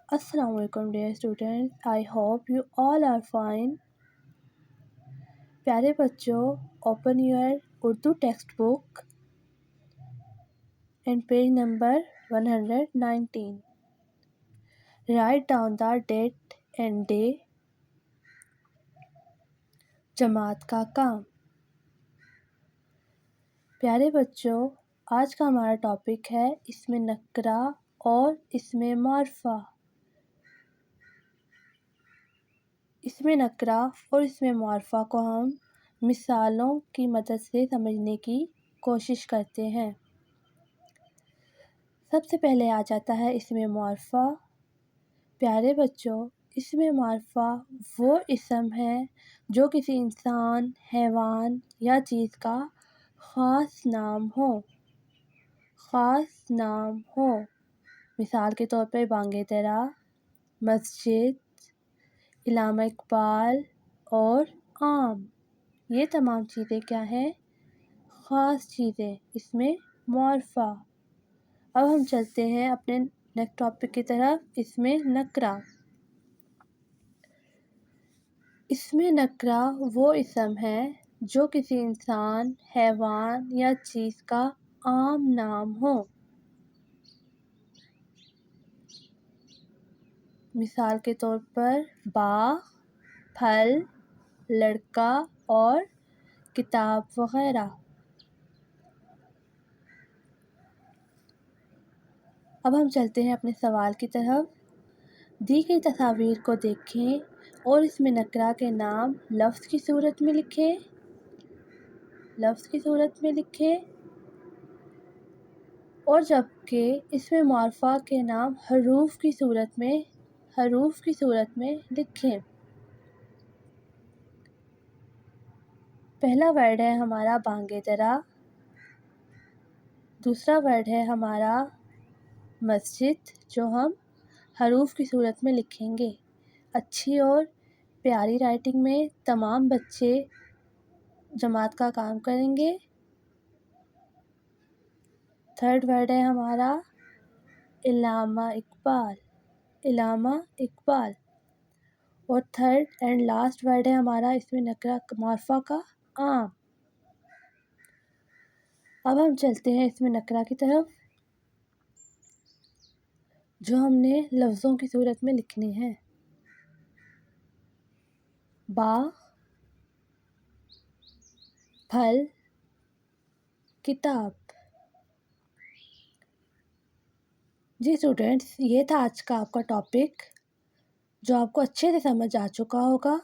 Assalamu alaikum dear students, I hope you all are fine. प्यारे बच्चों, open your Urdu textbook and page number 119. Write down the date and day. जमात का काम। प्यारे बच्चों, आज का हमारा टॉपिक है इसमें नकरा और इसमें मारफा। इसमें नकरा और इसमें मारफा को हम मिसालों की मदद से समझने की कोशिश करते हैं। सबसे पहले आ जाता है इसमें मारफा। प्यारे बच्चों, इसमें मारफा वो इसम है जो किसी इंसान, हैवान या चीज़ का ख़ास नाम हो। ख़ास नाम हो। मिसाल के तौर पर बांगे दरा, मस्जिद, इलामा इकबाल और आम। ये तमाम चीज़ें क्या हैं? ख़ास चीज़ें। इसमें मारफा। अब हम चलते हैं अपने नेक्स्ट टॉपिक की तरफ, इसमें नकरा। इसमें नकरा वो इसम है जो किसी इंसान, हैवान या चीज़ का आम नाम हो। मिसाल के तौर पर बाग, फल, लड़का और किताब वगैरह। अब हम चलते हैं अपने सवाल की तरफ। दी गई तस्वीर को देखें और इसमें नकरा के नाम लफ्ज़ की सूरत में लिखें। लफ्ज़ की सूरत में लिखें और जबकि इसमें मारफा के नाम हरूफ की सूरत में लिखें। पहला वर्ड है हमारा बांगे दरा, दूसरा वर्ड है हमारा मस्जिद, जो हम हरूफ की सूरत में लिखेंगे। अच्छी और प्यारी राइटिंग में तमाम बच्चे जमात का काम करेंगे। थर्ड वर्ड है हमारा इलामा इकबाल, इलामा इकबाल। और थर्ड एंड लास्ट वर्ड है हमारा इसमें नकरा मारफा का आम। अब हम चलते हैं इसमें नकरा की तरफ, जो हमने लफ्ज़ों की सूरत में लिखने हैं। बाग, फल, किताब। जी स्टूडेंट्स, ये था आज का आपका टॉपिक, जो आपको अच्छे से समझ आ चुका होगा।